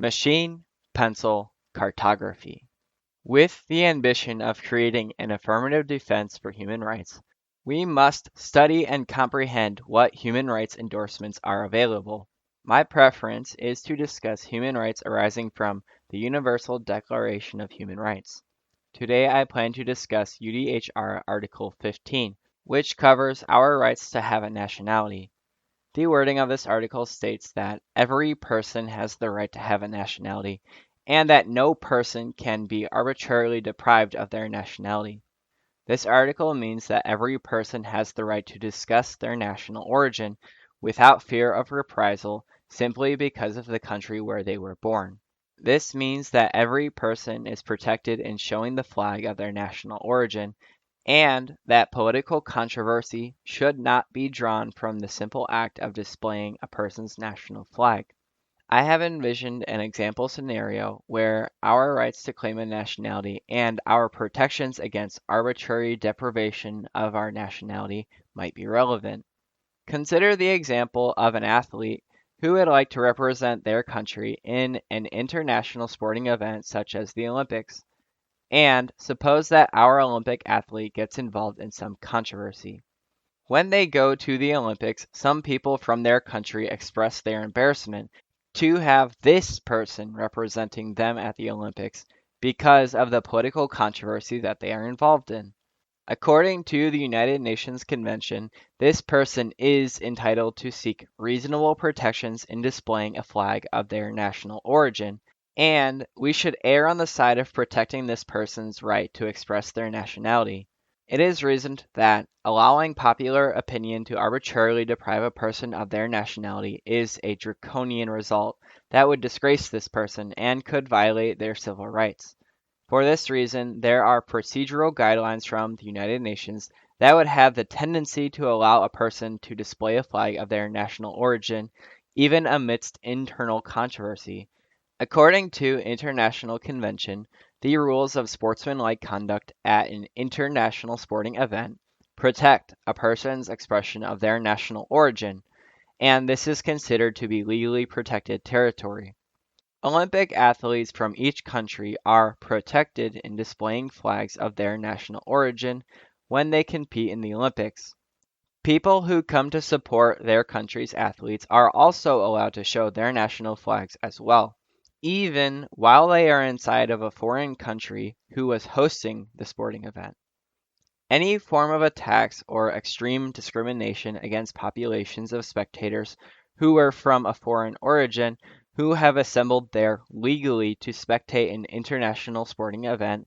Machine, pencil, cartography. With the ambition of creating an affirmative defense for human rights, we must study and comprehend what human rights endorsements are available. My preference is to discuss human rights arising from the Universal Declaration of Human Rights. Today I plan to discuss UDHR Article 15, which covers our rights to have a nationality. The wording of this article states that every person has the right to have a nationality, and that no person can be arbitrarily deprived of their nationality. This article means that every person has the right to discuss their national origin without fear of reprisal simply because of the country where they were born. This means that every person is protected in showing the flag of their national origin, and that political controversy should not be drawn from the simple act of displaying a person's national flag. I have envisioned an example scenario where our rights to claim a nationality and our protections against arbitrary deprivation of our nationality might be relevant. Consider the example of an athlete who would like to represent their country in an international sporting event such as the Olympics. And suppose that our Olympic athlete gets involved in some controversy. When they go to the Olympics, some people from their country express their embarrassment to have this person representing them at the Olympics because of the political controversy that they are involved in. According to the United Nations Convention, this person is entitled to seek reasonable protections in displaying a flag of their national origin, and we should err on the side of protecting this person's right to express their nationality. It is reasoned that allowing popular opinion to arbitrarily deprive a person of their nationality is a draconian result that would disgrace this person and could violate their civil rights. For this reason, there are procedural guidelines from the United Nations that would have the tendency to allow a person to display a flag of their national origin, even amidst internal controversy. According to international convention, the rules of sportsmanlike conduct at an international sporting event protect a person's expression of their national origin, and this is considered to be legally protected territory. Olympic athletes from each country are protected in displaying flags of their national origin when they compete in the Olympics. People who come to support their country's athletes are also allowed to show their national flags as well, even while they are inside of a foreign country who was hosting the sporting event. Any form of attacks or extreme discrimination against populations of spectators who are from a foreign origin who have assembled there legally to spectate an international sporting event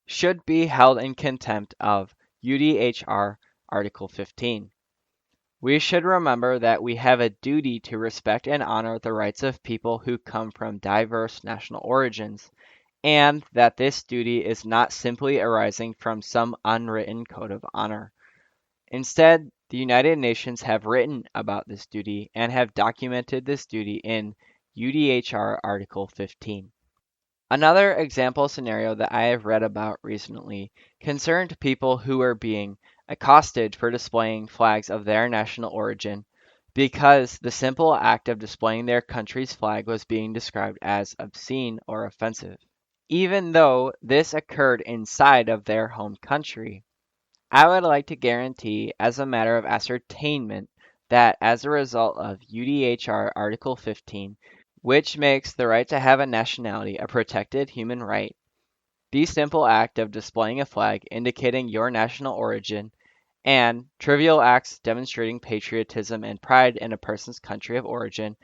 should be held in contempt of UDHR Article 15. We should remember that we have a duty to respect and honor the rights of people who come from diverse national origins, and that this duty is not simply arising from some unwritten code of honor. Instead, the United Nations have written about this duty and have documented this duty in UDHR Article 15. Another example scenario that I have read about recently concerned people who were being accosted for displaying flags of their national origin because the simple act of displaying their country's flag was being described as obscene or offensive, even though this occurred inside of their home country. I would like to guarantee, as a matter of ascertainment, that as a result of UDHR Article 15, which makes the right to have a nationality a protected human right, the simple act of displaying a flag indicating your national origin and trivial acts demonstrating patriotism and pride in a person's country of origin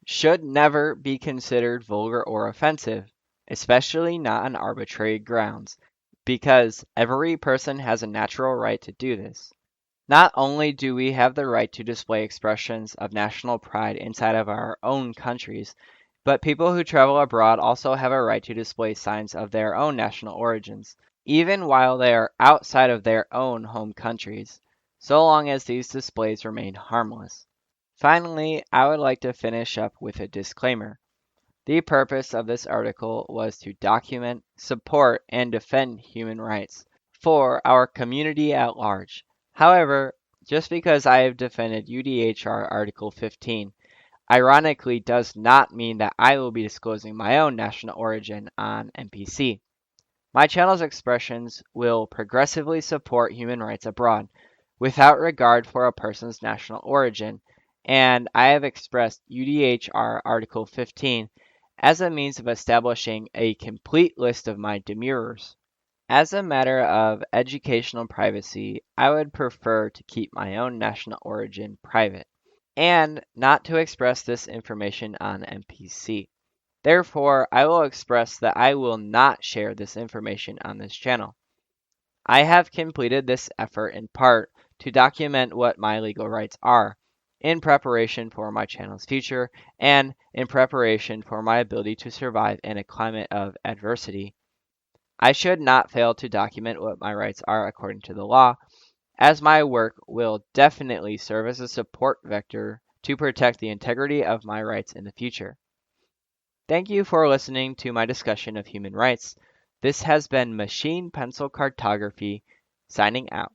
should never be considered vulgar or offensive, especially not on arbitrary grounds, because every person has a natural right to do this. Not only do we have the right to display expressions of national pride inside of our own countries, but people who travel abroad also have a right to display signs of their own national origins, even while they are outside of their own home countries, so long as these displays remain harmless. Finally, I would like to finish up with a disclaimer. The purpose of this article was to document, support, and defend human rights for our community at large. However, just because I have defended UDHR Article 15, ironically does not mean that I will be disclosing my own national origin on NPC. My channel's expressions will progressively support human rights abroad, without regard for a person's national origin, and I have expressed UDHR Article 15 as a means of establishing a complete list of my demurrers. As a matter of educational privacy, I would prefer to keep my own national origin private, and not to express this information on NPC. Therefore, I will express that I will not share this information on this channel. I have completed this effort in part to document what my legal rights are, in preparation for my channel's future, and in preparation for my ability to survive in a climate of adversity. I should not fail to document what my rights are according to the law, as my work will definitely serve as a support vector to protect the integrity of my rights in the future. Thank you for listening to my discussion of human rights. This has been Machine Pencil Cartography, signing out.